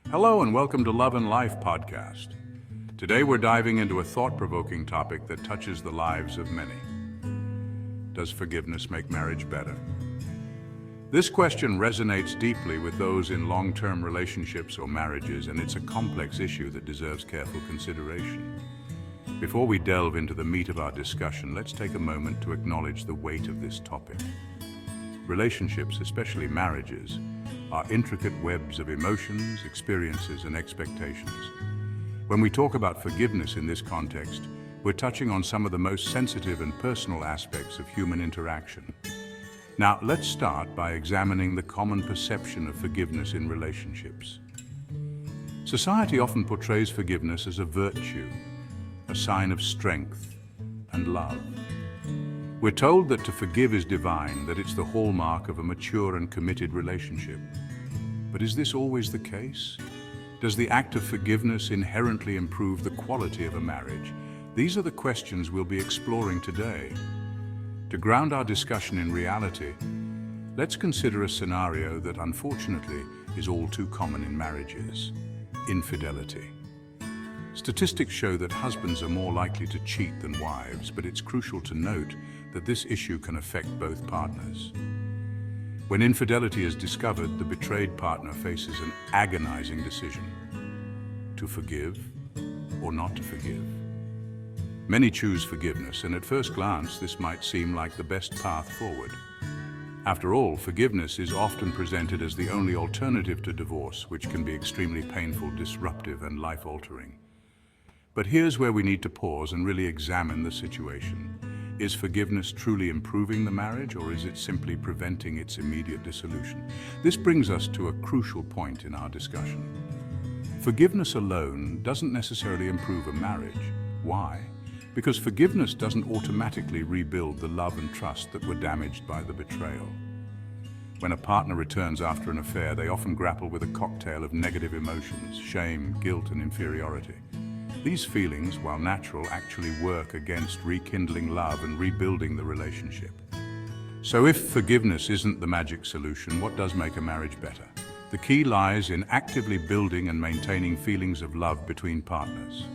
Hello and welcome to Love and Life podcast. Today we're diving into a thought-provoking topic that touches the lives of many. Does forgiveness make marriage better? This question resonates deeply with those in long-term relationships or marriages, and it's a complex issue that deserves careful consideration. Before we delve into the meat of our discussion, let's take a moment to acknowledge the weight of this topic. Relationships, especially marriages, are intricate webs of emotions, experiences, and expectations. When we talk about forgiveness in this context, we're touching on some of the most sensitive and personal aspects of human interaction. Now, let's start by examining the common perception of forgiveness in relationships. Society often portrays forgiveness as a virtue, a sign of strength and love. We're told that to forgive is divine, that it's the hallmark of a mature and committed relationship. But is this always the case? Does the act of forgiveness inherently improve the quality of a marriage? These are the questions we'll be exploring today. To ground our discussion in reality, let's consider a scenario that unfortunately is all too common in marriages: infidelity. Statistics show that husbands are more likely to cheat than wives, but it's crucial to note that this issue can affect both partners. When infidelity is discovered, the betrayed partner faces an agonizing decision: to forgive or not to forgive. Many choose forgiveness, and at first glance, this might seem like the best path forward. After all, forgiveness is often presented as the only alternative to divorce, which can be extremely painful, disruptive, and life-altering. But here's where we need to pause and really examine the situation. Is forgiveness truly improving the marriage, or is it simply preventing its immediate dissolution? This brings us to a crucial point in our discussion. Forgiveness alone doesn't necessarily improve a marriage. Why? Because forgiveness doesn't automatically rebuild the love and trust that were damaged by the betrayal. When a partner returns after an affair, they often grapple with a cocktail of negative emotions: shame, guilt, and inferiority. These feelings, while natural, actually work against rekindling love and rebuilding the relationship. So if forgiveness isn't the magic solution, what does make a marriage better? The key lies in actively building and maintaining feelings of love between partners.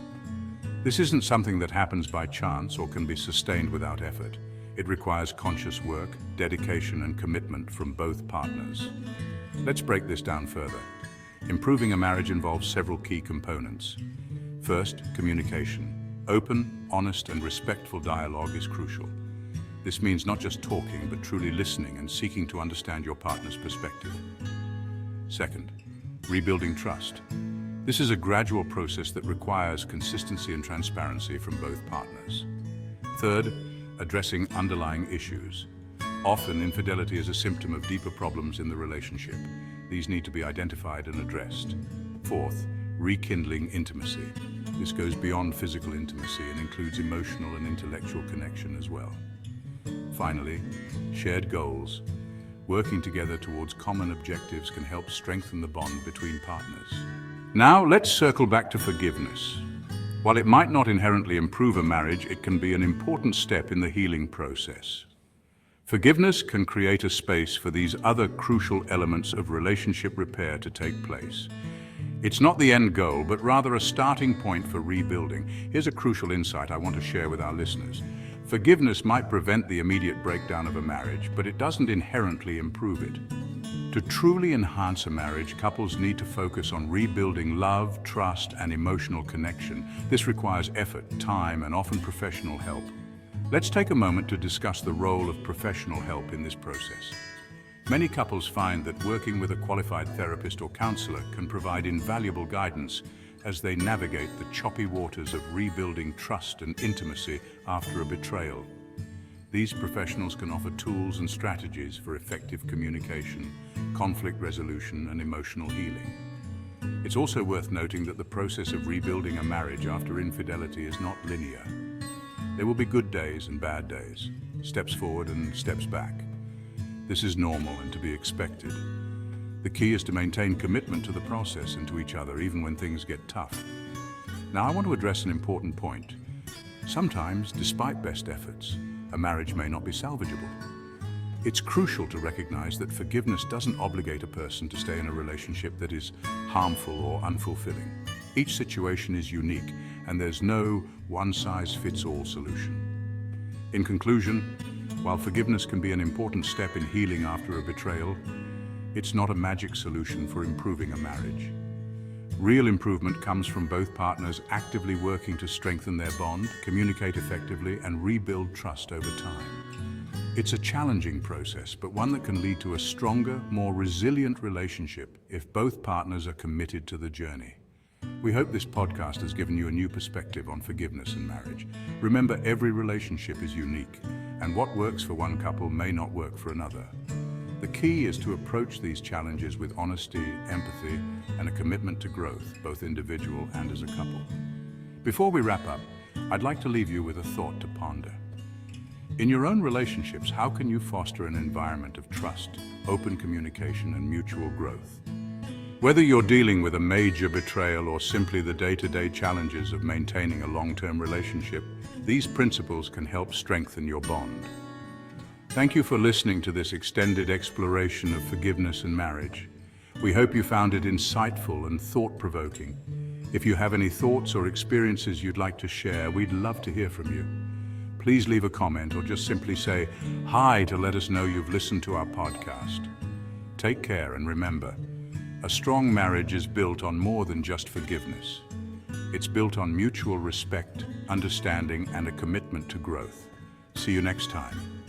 This isn't something that happens by chance or can be sustained without effort. It requires conscious work, dedication, and commitment from both partners. Let's break this down further. Improving a marriage involves several key components. First, communication. Open, honest, and respectful dialogue is crucial. This means not just talking, but truly listening and seeking to understand your partner's perspective. Second, rebuilding trust. This is a gradual process that requires consistency and transparency from both partners. Third, addressing underlying issues. Often, infidelity is a symptom of deeper problems in the relationship. These need to be identified and addressed. Fourth, rekindling intimacy. This goes beyond physical intimacy and includes emotional and intellectual connection as well. Finally, shared goals. Working together towards common objectives can help strengthen the bond between partners. Now, let's circle back to forgiveness. While it might not inherently improve a marriage, it can be an important step in the healing process. Forgiveness can create a space for these other crucial elements of relationship repair to take place. It's not the end goal, but rather a starting point for rebuilding. Here's a crucial insight I want to share with our listeners. Forgiveness might prevent the immediate breakdown of a marriage, but it doesn't inherently improve it. To truly enhance a marriage, couples need to focus on rebuilding love, trust, and emotional connection. This requires effort, time, and often professional help. Let's take a moment to discuss the role of professional help in this process. Many couples find that working with a qualified therapist or counselor can provide invaluable guidance as they navigate the choppy waters of rebuilding trust and intimacy after a betrayal. These professionals can offer tools and strategies for effective communication, conflict resolution, and emotional healing. It's also worth noting that the process of rebuilding a marriage after infidelity is not linear. There will be good days and bad days, steps forward and steps back. This is normal and to be expected. The key is to maintain commitment to the process and to each other, even when things get tough. Now, I want to address an important point. Sometimes, despite best efforts, a marriage may not be salvageable. It's crucial to recognize that forgiveness doesn't obligate a person to stay in a relationship that is harmful or unfulfilling. Each situation is unique, and there's no one-size-fits-all solution. In conclusion, while forgiveness can be an important step in healing after a betrayal, it's not a magic solution for improving a marriage. Real improvement comes from both partners actively working to strengthen their bond, communicate effectively, and rebuild trust over time. It's a challenging process, but one that can lead to a stronger, more resilient relationship if both partners are committed to the journey. We hope this podcast has given you a new perspective on forgiveness and marriage. Remember, every relationship is unique, and what works for one couple may not work for another. The key is to approach these challenges with honesty, empathy, and a commitment to growth, both individual and as a couple. Before we wrap up, I'd like to leave you with a thought to ponder. In your own relationships, how can you foster an environment of trust, open communication, and mutual growth? Whether you're dealing with a major betrayal or simply the day-to-day challenges of maintaining a long-term relationship, these principles can help strengthen your bond. Thank you for listening to this extended exploration of forgiveness and marriage. We hope you found it insightful and thought-provoking. If you have any thoughts or experiences you'd like to share, we'd love to hear from you. Please leave a comment or just simply say hi to let us know you've listened to our podcast. Take care, and remember, a strong marriage is built on more than just forgiveness. It's built on mutual respect, understanding, and a commitment to growth. See you next time.